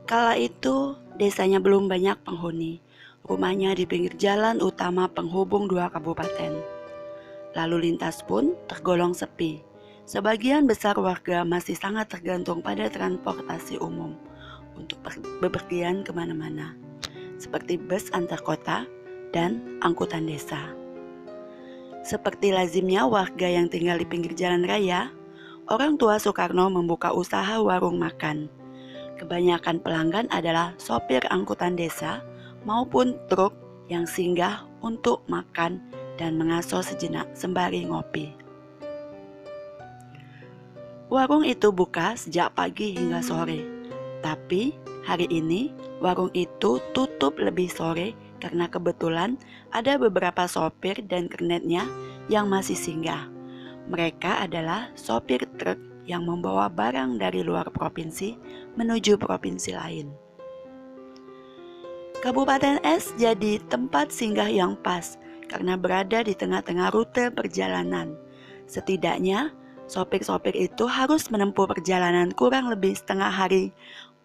Kala itu, desanya belum banyak penghuni. Rumahnya di pinggir jalan utama penghubung dua kabupaten. Lalu lintas pun tergolong sepi. Sebagian besar warga masih sangat tergantung pada transportasi umum untuk bepergian kemana-mana, seperti bus antar kota dan angkutan desa. Seperti lazimnya warga yang tinggal di pinggir jalan raya, orang tua Soekarno membuka usaha warung makan. Kebanyakan pelanggan adalah sopir angkutan desa maupun truk yang singgah untuk makan dan mengaso sejenak sembari ngopi. Warung itu buka sejak pagi hingga sore, tapi hari ini warung itu tutup lebih sore karena kebetulan ada beberapa sopir dan kernetnya yang masih singgah. Mereka adalah sopir truk yang membawa barang dari luar provinsi menuju provinsi lain. Kabupaten Es jadi tempat singgah yang pas karena berada di tengah-tengah rute perjalanan. Setidaknya, sopir-sopir itu harus menempuh perjalanan kurang lebih setengah hari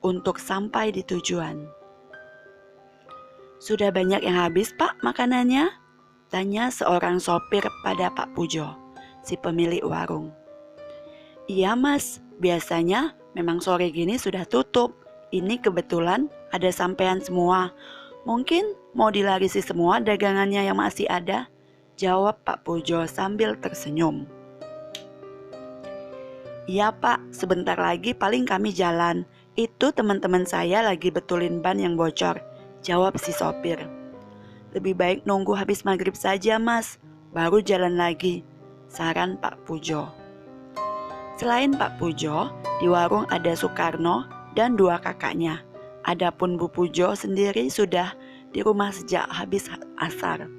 untuk sampai di tujuan. "Sudah banyak yang habis, Pak, makanannya?" tanya seorang sopir pada Pak Pujo, si pemilik warung. "Iya Mas, biasanya memang sore gini sudah tutup. Ini kebetulan ada sampean semua. Mungkin mau dilarisi semua dagangannya yang masih ada?" jawab Pak Pujo sambil tersenyum. "Iya Pak, sebentar lagi paling kami jalan. Itu teman-teman saya lagi betulin ban yang bocor," jawab si sopir. "Lebih baik nunggu habis maghrib saja Mas, baru jalan lagi," saran Pak Pujo. Selain Pak Pujo, di warung ada Soekarno dan dua kakaknya. Adapun Bu Pujo sendiri sudah di rumah sejak habis asar.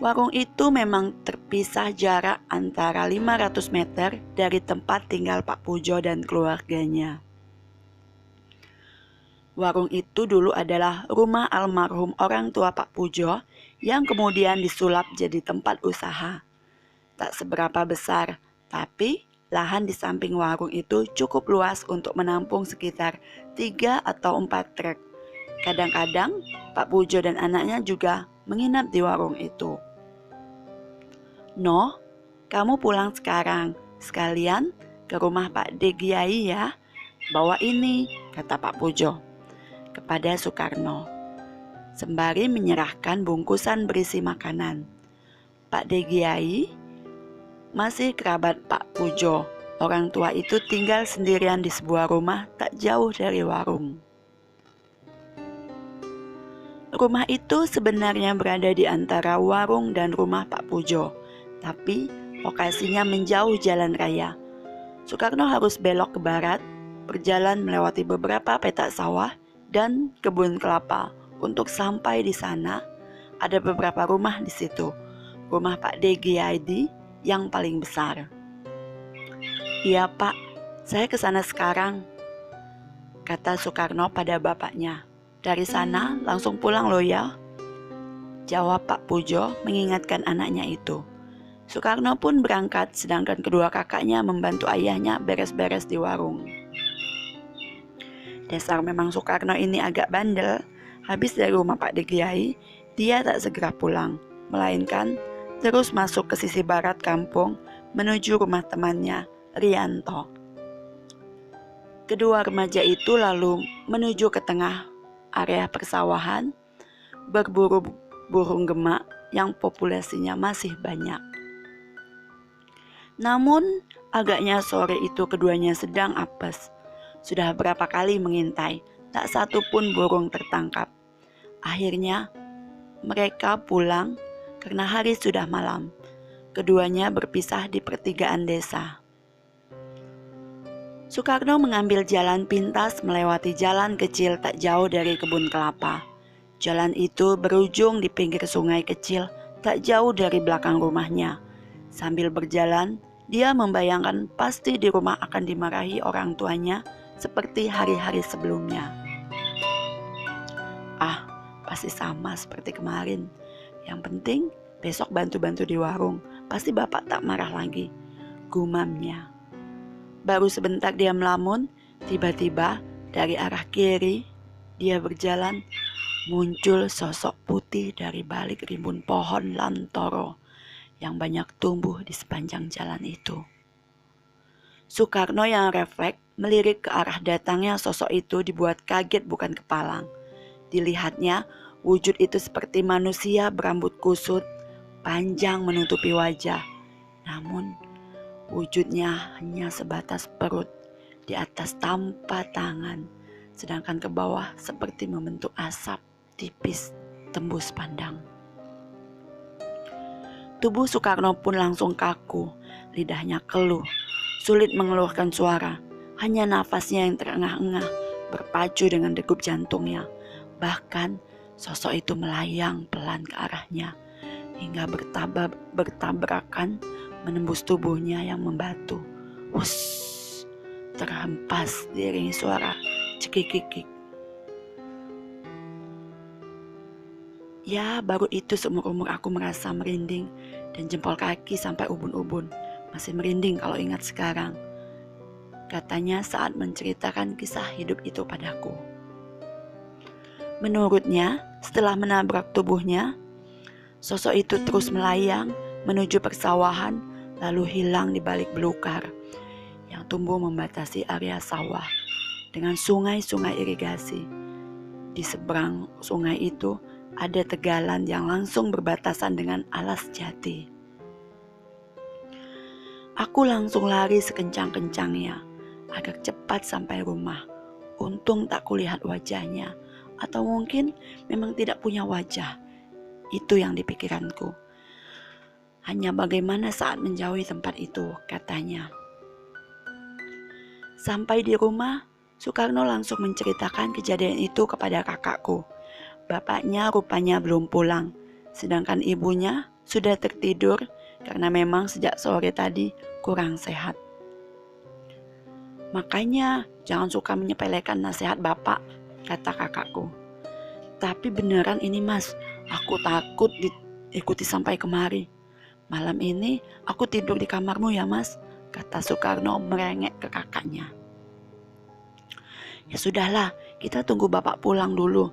Warung itu memang terpisah jarak antara 500 meter dari tempat tinggal Pak Pujo dan keluarganya. Warung itu dulu adalah rumah almarhum orang tua Pak Pujo yang kemudian disulap jadi tempat usaha. Tak seberapa besar, tapi lahan di samping warung itu cukup luas untuk menampung sekitar 3 atau 4 truk. Kadang-kadang Pak Pujo dan anaknya juga menginap di warung itu. "No, kamu pulang sekarang, sekalian ke rumah Pak De Giai ya. Bawa ini," kata Pak Pujo kepada Soekarno, sembari menyerahkan bungkusan berisi makanan. Pak De Giai masih kerabat Pak Pujo. Orang tua itu tinggal sendirian di sebuah rumah tak jauh dari warung. Rumah itu sebenarnya berada di antara warung dan rumah Pak Pujo, tapi lokasinya menjauh jalan raya. Soekarno harus belok ke barat, berjalan melewati beberapa petak sawah dan kebun kelapa. Untuk sampai di sana, ada beberapa rumah di situ. Rumah Pak De Giai yang paling besar. "Iya Pak, saya ke sana sekarang," kata Soekarno pada bapaknya. "Dari sana langsung pulang loh ya," jawab Pak Pujo mengingatkan anaknya itu. Soekarno pun berangkat sedangkan kedua kakaknya membantu ayahnya beres-beres di warung. Dasar memang Soekarno ini agak bandel. Habis dari rumah Pak De Giai, dia tak segera pulang, melainkan terus masuk ke sisi barat kampung menuju rumah temannya, Rianto. Kedua remaja itu lalu menuju ke tengah area persawahan, berburu burung gemak yang populasinya masih banyak. Namun, agaknya sore itu keduanya sedang apes. Sudah berapa kali mengintai, tak satu pun burung tertangkap. Akhirnya, mereka pulang karena hari sudah malam. Keduanya berpisah di pertigaan desa. Soekarno mengambil jalan pintas melewati jalan kecil tak jauh dari kebun kelapa. Jalan itu berujung di pinggir sungai kecil tak jauh dari belakang rumahnya. Sambil berjalan, dia membayangkan pasti di rumah akan dimarahi orang tuanya seperti hari-hari sebelumnya. Ah, pasti sama seperti kemarin. Yang penting besok bantu-bantu di warung, pasti bapak tak marah lagi, gumamnya. Baru sebentar dia melamun, tiba-tiba dari arah kiri dia berjalan, muncul sosok putih dari balik rimbun pohon lantoro yang banyak tumbuh di sepanjang jalan itu. Soekarno yang refleks melirik ke arah datangnya sosok itu dibuat kaget bukan kepalang. Dilihatnya, wujud itu seperti manusia berambut kusut, panjang menutupi wajah. Namun, wujudnya hanya sebatas perut, di atas tanpa tangan, sedangkan ke bawah seperti membentuk asap tipis tembus pandang. Tubuh Soekarno pun langsung kaku, lidahnya keluh, sulit mengeluarkan suara. Hanya nafasnya yang terengah-engah berpacu dengan degup jantungnya. Bahkan sosok itu melayang pelan ke arahnya hingga bertabrakan menembus tubuhnya yang membatu. Wus, terhempas diiringi suara cekikikik. Ya, baru itu seumur-umur aku merasa merinding dan jempol kaki sampai ubun-ubun. Masih merinding kalau ingat sekarang, katanya saat menceritakan kisah hidup itu padaku. Menurutnya, setelah menabrak tubuhnya, sosok itu terus melayang menuju persawahan lalu hilang di balik belukar yang tumbuh membatasi area sawah dengan sungai-sungai irigasi. Di seberang sungai itu ada tegalan yang langsung berbatasan dengan alas jati. Aku langsung lari sekencang-kencangnya agar cepat sampai rumah. Untung tak kulihat wajahnya, atau mungkin memang tidak punya wajah. Itu yang dipikiranku. Hanya bagaimana saat menjauhi tempat itu, katanya. Sampai di rumah, Soekarno langsung menceritakan kejadian itu kepada kakakku. Bapaknya rupanya belum pulang, sedangkan ibunya sudah tertidur karena memang sejak sore tadi kurang sehat. Makanya jangan suka menyepelekan nasihat bapak, kata kakakku. Tapi beneran ini mas, aku takut diikuti sampai kemari. Malam ini aku tidur di kamarmu ya mas, kata Soekarno merengek ke kakaknya. Ya sudahlah, kita tunggu bapak pulang dulu.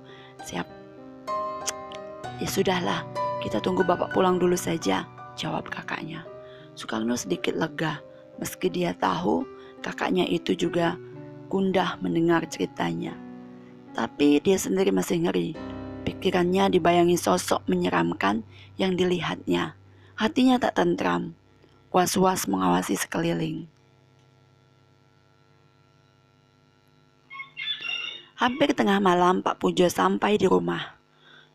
Ya sudahlah, kita tunggu bapak pulang dulu saja, jawab kakaknya. Soekarno sedikit lega, meski dia tahu kakaknya itu juga gundah mendengar ceritanya. Tapi dia sendiri masih ngeri. Pikirannya dibayangi sosok menyeramkan yang dilihatnya. Hatinya tak tentram, was-was mengawasi sekeliling. Hampir tengah malam Pak Pujo sampai di rumah.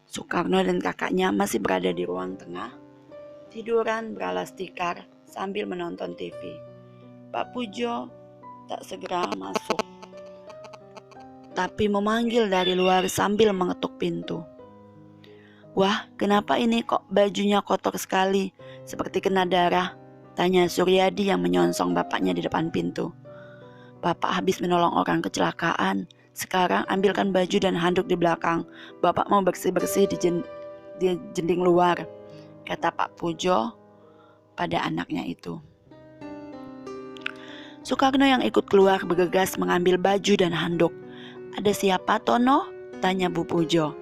Soekarno dan kakaknya masih berada di ruang tengah, tiduran beralas tikar sambil menonton TV. Pak Pujo tak segera masuk, tapi memanggil dari luar sambil mengetuk pintu. Wah, kenapa ini kok bajunya kotor sekali, seperti kena darah? Tanya Suryadi yang menyongsong bapaknya di depan pintu. Bapak habis menolong orang kecelakaan. Sekarang ambilkan baju dan handuk di belakang. Bapak mau bersih-bersih di jending luar, kata Pak Pujo pada anaknya itu. Soekarno yang ikut keluar bergegas mengambil baju dan handuk. Ada siapa Tono? Tanya Bu Pujo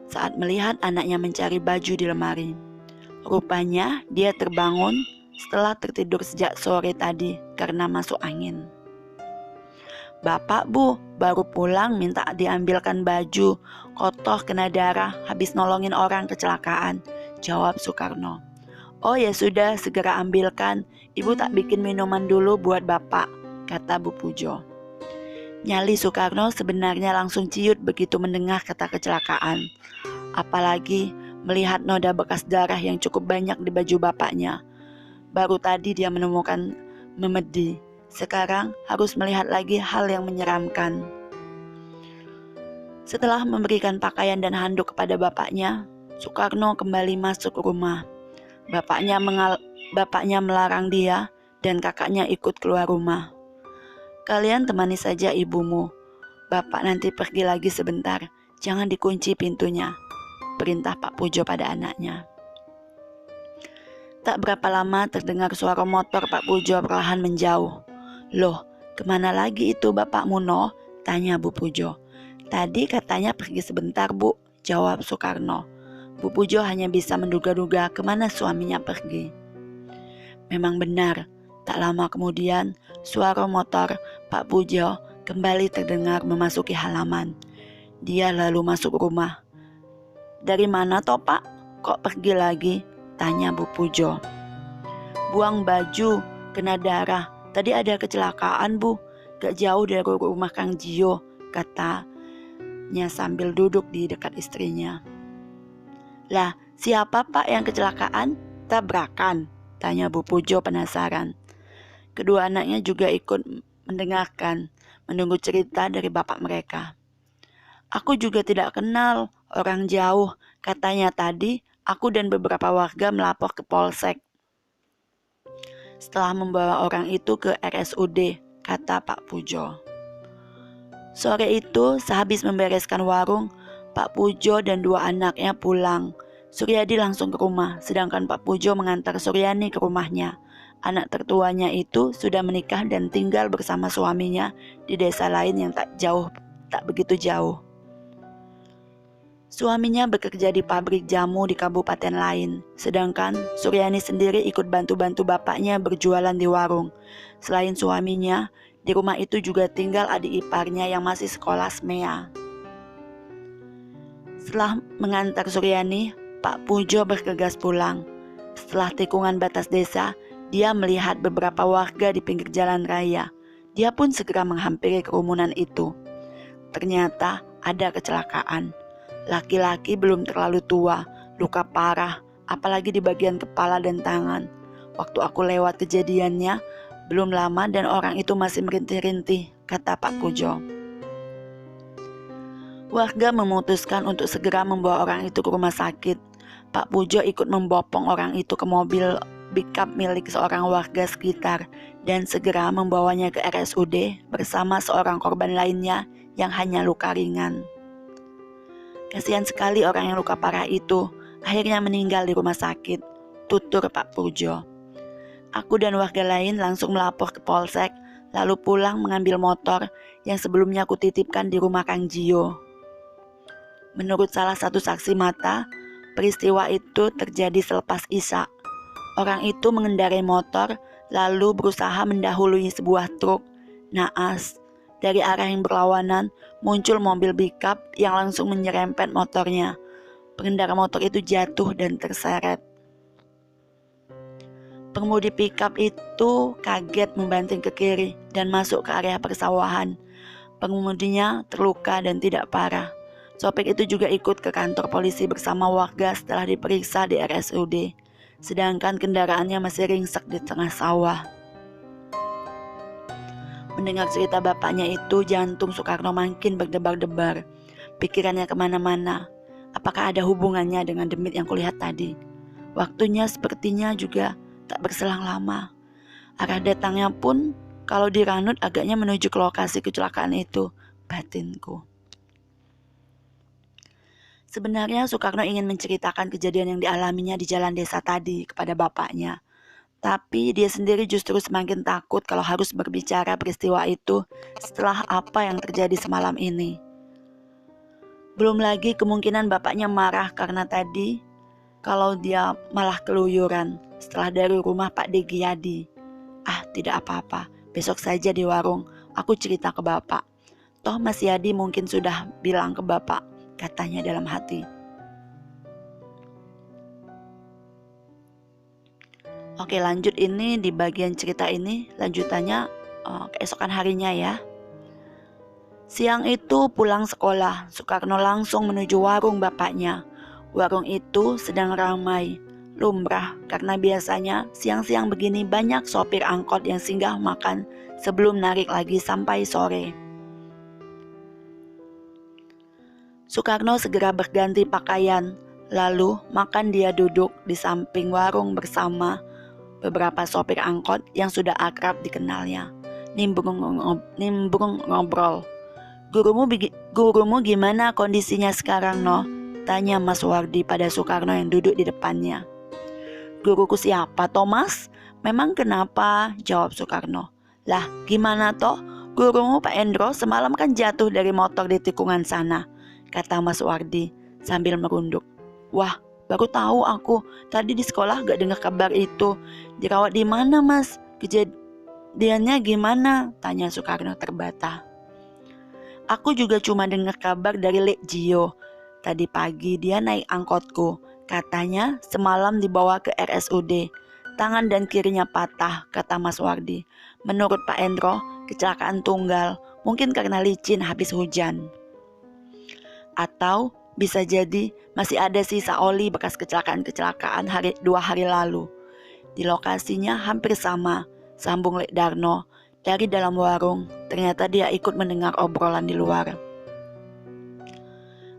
saat melihat anaknya mencari baju di lemari. Rupanya dia terbangun setelah tertidur sejak sore tadi karena masuk angin. Bapak bu, baru pulang minta diambilkan baju, kotor kena darah habis nolongin orang kecelakaan, jawab Soekarno. Oh ya sudah, segera ambilkan, ibu tak bikin minuman dulu buat bapak, kata Bu Pujo. Nyali Soekarno sebenarnya langsung ciut begitu mendengar kata kecelakaan. Apalagi melihat noda bekas darah yang cukup banyak di baju bapaknya. Baru tadi dia menemukan memedi. Sekarang harus melihat lagi hal yang menyeramkan. Setelah memberikan pakaian dan handuk kepada bapaknya, Soekarno kembali masuk ke rumah. Bapaknya melarang dia dan kakaknya ikut keluar rumah. "Kalian temani saja ibumu. Bapak nanti pergi lagi sebentar. Jangan dikunci pintunya," perintah Pak Pujo pada anaknya. Tak berapa lama terdengar suara motor Pak Pujo perlahan menjauh. "Loh, kemana lagi itu bapakmu, No?" tanya Bu Pujo. "Tadi katanya pergi sebentar, Bu," jawab Soekarno. Bu Pujo hanya bisa menduga-duga kemana suaminya pergi. Memang benar, tak lama kemudian suara motor Pak Pujo kembali terdengar memasuki halaman. Dia lalu masuk rumah. "Dari mana toh, Pak? Kok pergi lagi?" tanya Bu Pujo. "Buang baju, kena darah. Tadi ada kecelakaan, Bu. Gak jauh dari rumah Kang Jio," katanya sambil duduk di dekat istrinya. "Lah, siapa Pak yang kecelakaan? Tabrakan?" tanya Bu Pujo penasaran. Kedua anaknya juga ikut mendengarkan, menunggu cerita dari bapak mereka. "Aku juga tidak kenal, orang jauh. Katanya tadi aku dan beberapa warga melapor ke Polsek setelah membawa orang itu ke RSUD," kata Pak Pujo. Sore itu, sehabis membereskan warung, Pak Pujo dan dua anaknya pulang. Suryadi langsung ke rumah, sedangkan Pak Pujo mengantar Suryani ke rumahnya. Anak tertuanya itu sudah menikah dan tinggal bersama suaminya di desa lain yang tak begitu jauh. Suaminya bekerja di pabrik jamu di kabupaten lain, sedangkan Suryani sendiri ikut bantu-bantu bapaknya berjualan di warung. Selain suaminya, di rumah itu juga tinggal adik iparnya yang masih sekolah SMEA. Setelah mengantar Suryani, Pak Pujo bergegas pulang. Setelah tikungan batas desa, dia melihat beberapa warga di pinggir jalan raya. Dia pun segera menghampiri kerumunan itu. Ternyata ada kecelakaan. Laki-laki belum terlalu tua, luka parah, apalagi di bagian kepala dan tangan. Waktu aku lewat kejadiannya, belum lama dan orang itu masih merintih-rintih, kata Pak Pujo. Warga memutuskan untuk segera membawa orang itu ke rumah sakit. Pak Pujo ikut membopong orang itu ke mobil pickup milik seorang warga sekitar dan segera membawanya ke RSUD bersama seorang korban lainnya yang hanya luka ringan. Kasihan sekali orang yang luka parah itu, akhirnya meninggal di rumah sakit, tutur Pak Pujo. Aku dan warga lain langsung melapor ke Polsek, lalu pulang mengambil motor yang sebelumnya aku titipkan di rumah Kang Jio. Menurut salah satu saksi mata, peristiwa itu terjadi selepas Isya. Orang itu mengendarai motor lalu berusaha mendahului sebuah truk naas. Dari arah yang berlawanan muncul mobil pickup yang langsung menyerempet motornya. Pengendara motor itu jatuh dan terseret. Pengemudi pickup itu kaget membanting ke kiri dan masuk ke area persawahan. Pengemudinya terluka dan tidak parah. Sopir itu juga ikut ke kantor polisi bersama warga setelah diperiksa di RSUD. Sedangkan kendaraannya masih ringsek di tengah sawah. Mendengar cerita bapaknya itu, jantung Soekarno makin berdebar-debar. Pikirannya kemana-mana. Apakah ada hubungannya dengan demit yang kulihat tadi? Waktunya sepertinya juga tak berselang lama. Arah datangnya pun kalau diranut agaknya menuju ke lokasi kecelakaan itu, batinku. Sebenarnya Soekarno ingin menceritakan kejadian yang dialaminya di jalan desa tadi kepada bapaknya. Tapi dia sendiri justru semakin takut kalau harus berbicara peristiwa itu setelah apa yang terjadi semalam ini. Belum lagi kemungkinan bapaknya marah karena tadi kalau dia malah keluyuran setelah dari rumah Pak Degiyadi. "Ah, tidak apa-apa, besok saja di warung aku cerita ke bapak. Toh Mas Yadi mungkin sudah bilang ke bapak," katanya dalam hati. Oke, lanjut ini di bagian cerita ini, lanjutannya keesokan harinya ya. Siang itu pulang sekolah, Soekarno langsung menuju warung bapaknya. Warung itu sedang ramai, lumrah karena biasanya siang-siang begini banyak sopir angkot yang singgah makan sebelum narik lagi sampai sore. Soekarno segera berganti pakaian, lalu makan dia duduk di samping warung bersama beberapa sopir angkot yang sudah akrab dikenalnya. Nimbrung ngobrol. Gurumu gimana kondisinya sekarang, no? Tanya Mas Wardi pada Soekarno yang duduk di depannya. Guruku siapa, Thomas? Memang kenapa? Jawab Soekarno. Lah, gimana toh? Gurumu Pak Endro semalam kan jatuh dari motor di tikungan sana, kata Mas Wardi sambil merunduk. Wah, baru tahu aku. Tadi di sekolah gak dengar kabar itu. Dirawat di mana, Mas? Kejadiannya gimana? Tanya Soekarno terbata. Aku juga cuma dengar kabar dari Lek Gio. Tadi pagi dia naik angkotku. Katanya semalam dibawa ke RSUD. Tangan dan kirinya patah, kata Mas Wardi. Menurut Pak Endro, kecelakaan tunggal. Mungkin karena licin habis hujan. Atau bisa jadi masih ada sisa oli bekas kecelakaan 2 hari lalu. Di lokasinya hampir sama, sambung Lek Darno. Dari dalam warung, ternyata dia ikut mendengar obrolan di luar.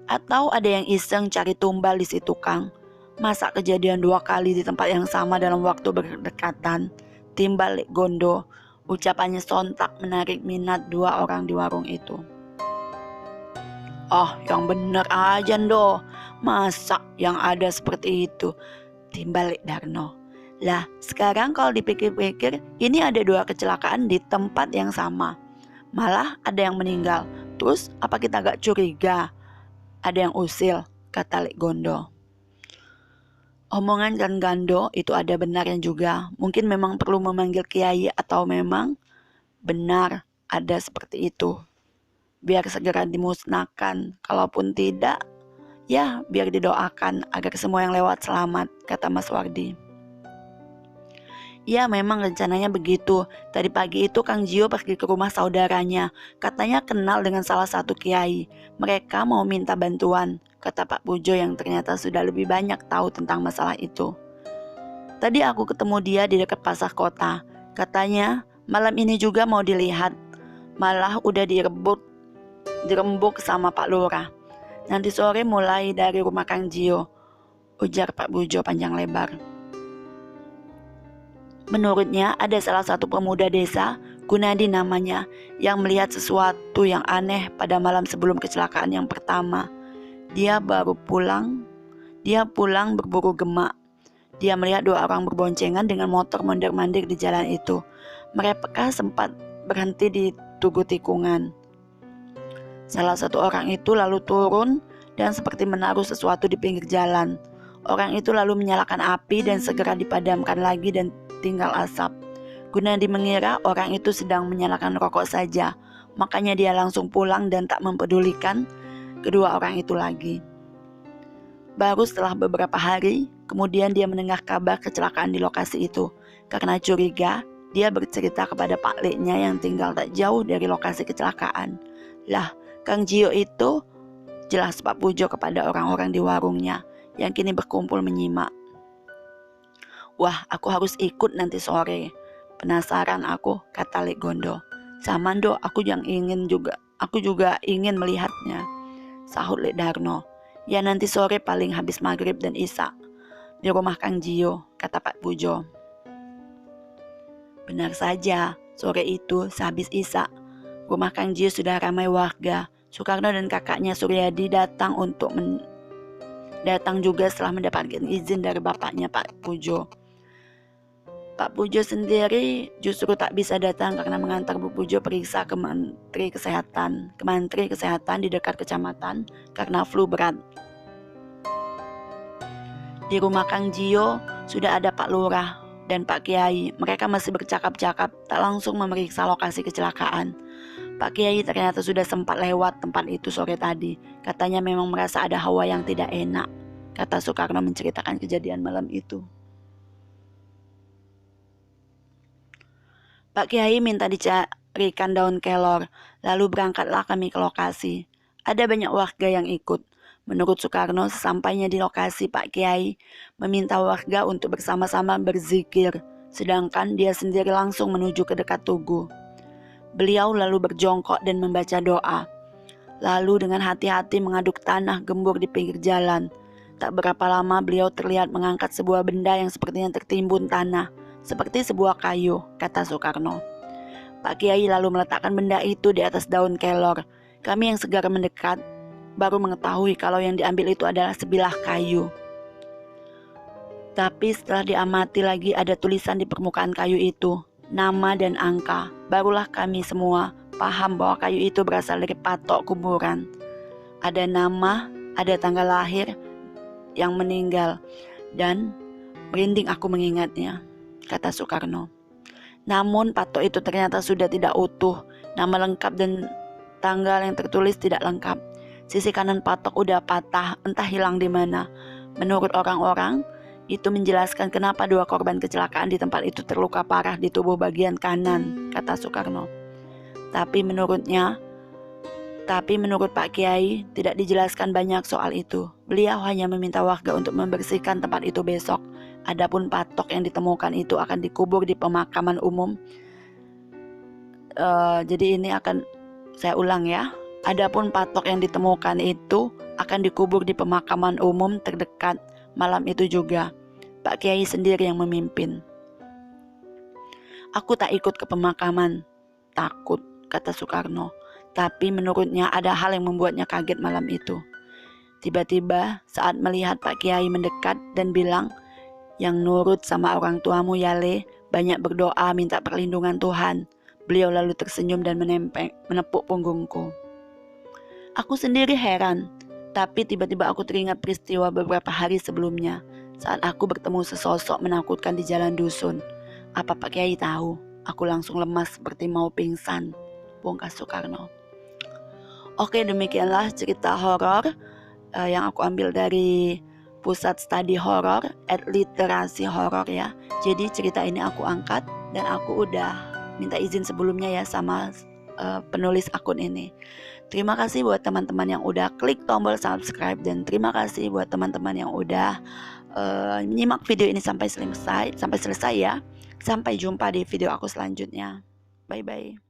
Atau ada yang iseng cari tumbal di situ, Kang. Masa kejadian 2 kali di tempat yang sama dalam waktu berdekatan? Timbal Lek Gondo. Ucapannya sontak menarik minat 2 orang di warung itu. Oh, yang bener aja Ndo. Masa yang ada seperti itu? Timbal Lek Darno. Lah, sekarang kalau dipikir-pikir, ini ada 2 kecelakaan di tempat yang sama. Malah ada yang meninggal. Terus apa kita gak curiga? Ada yang usil, kata Lek Gondo. Omongan Kang Gando itu ada benarnya juga. Mungkin memang perlu memanggil kiai atau memang benar ada seperti itu. Biar segera dimusnahkan. Kalaupun tidak, ya biar didoakan agar semua yang lewat selamat, kata Mas Wardi. Ya memang rencananya begitu. Tadi pagi itu Kang Gio pergi ke rumah saudaranya. Katanya kenal dengan salah satu kiai. Mereka mau minta bantuan, kata Pak Pujo yang ternyata sudah lebih banyak tahu tentang masalah itu. Tadi aku ketemu dia di dekat pasar kota. Katanya malam ini juga mau dilihat. Malah udah dirembuk sama Pak Lurah. Nanti sore mulai dari rumah Kang Gio, ujar Pak Pujo panjang lebar. Menurutnya ada salah satu pemuda desa, Gunadi namanya, yang melihat sesuatu yang aneh pada malam sebelum kecelakaan yang pertama. Dia pulang berburu gemak. Dia melihat 2 orang berboncengan dengan motor mondar-mandir di jalan itu. Mereka sempat berhenti di tugu tikungan. Salah satu orang itu lalu turun dan seperti menaruh sesuatu di pinggir jalan. Orang itu lalu menyalakan api dan segera dipadamkan lagi dan tinggal asap. Gunadi mengira orang itu sedang menyalakan rokok saja, makanya dia langsung pulang dan tak mempedulikan kedua orang itu lagi. Baru setelah beberapa hari, kemudian dia mendengar kabar kecelakaan di lokasi itu. Karena curiga, dia bercerita kepada Pak Leknya yang tinggal tak jauh dari lokasi kecelakaan. Lah, Kang Gio itu, jelas Pak Pujo kepada orang-orang di warungnya yang kini berkumpul menyimak. Wah, aku harus ikut nanti sore. Penasaran aku, kata Lek Gondo. Sama Ndo, aku juga ingin melihatnya, sahut Lek Darno. Ya nanti sore paling habis maghrib dan isya di rumah Kang Gio, kata Pak Pujo. Benar saja, sore itu sehabis isya, rumah Kang Gio sudah ramai warga. Soekarno dan kakaknya Suryadi datang juga setelah mendapatkan izin dari bapaknya Pak Pujo. Pak Pujo sendiri justru tak bisa datang karena mengantar Bu Pujo periksa ke Menteri Kesehatan di dekat kecamatan karena flu berat. Di rumah Kang Gio sudah ada Pak Lurah dan Pak Kiai. Mereka masih bercakap-cakap, tak langsung memeriksa lokasi kecelakaan. Pak Kiai ternyata sudah sempat lewat tempat itu sore tadi. Katanya memang merasa ada hawa yang tidak enak, kata Soekarno menceritakan kejadian malam itu. Pak Kiai minta dicarikan daun kelor, lalu berangkatlah kami ke lokasi. Ada banyak warga yang ikut. Menurut Soekarno, sesampainya di lokasi, Pak Kiai meminta warga untuk bersama-sama berzikir, sedangkan dia sendiri langsung menuju ke dekat tugu. Beliau lalu berjongkok dan membaca doa. lalu dengan hati-hati mengaduk tanah gembur di pinggir jalan. Tak berapa lama beliau terlihat mengangkat sebuah benda yang sepertinya tertimbun tanah, seperti sebuah kayu, kata Soekarno. Pak Kiai lalu meletakkan benda itu di atas daun kelor. Kami yang segera mendekat baru mengetahui kalau yang diambil itu adalah sebilah kayu. Tapi setelah diamati lagi ada tulisan di permukaan kayu itu, nama dan angka. Barulah kami semua paham bahwa kayu itu berasal dari patok kuburan. Ada nama, ada tanggal lahir yang meninggal, dan merinding aku mengingatnya, kata Soekarno. Namun patok itu ternyata sudah tidak utuh. Nama lengkap dan tanggal yang tertulis tidak lengkap. Sisi kanan patok udah patah, entah hilang di mana. Menurut orang-orang, itu menjelaskan kenapa 2 korban kecelakaan di tempat itu terluka parah di tubuh bagian kanan, kata Soekarno. Tapi menurut Pak Kiai tidak dijelaskan banyak soal itu. Beliau hanya meminta warga untuk membersihkan tempat itu besok. Adapun patok yang ditemukan itu akan dikubur di pemakaman umum. Jadi ini akan saya ulang ya. Adapun patok yang ditemukan itu akan dikubur di pemakaman umum terdekat malam itu juga. Pak Kiai sendiri yang memimpin. Aku tak ikut ke pemakaman. Takut, kata Soekarno. Tapi menurutnya ada hal yang membuatnya kaget malam itu. Tiba-tiba saat melihat Pak Kiai mendekat dan bilang, yang nurut sama orang tuamu ya Le, banyak berdoa minta perlindungan Tuhan. Beliau lalu tersenyum dan menepuk punggungku. Aku sendiri heran, tapi tiba-tiba aku teringat peristiwa beberapa hari sebelumnya saat aku bertemu sesosok menakutkan di jalan dusun. Apa Pak Kiai tahu? Aku langsung lemas seperti mau pingsan, bongkar Soekarno. Oke, demikianlah cerita horor yang aku ambil dari Pusat Studi Horor @literasi horor ya. Jadi cerita ini aku angkat dan aku udah minta izin sebelumnya ya sama penulis akun ini. Terima kasih buat teman-teman yang udah klik tombol subscribe, dan terima kasih buat teman-teman yang udah menyimak video ini sampai selesai ya. Sampai jumpa di video aku selanjutnya. Bye bye.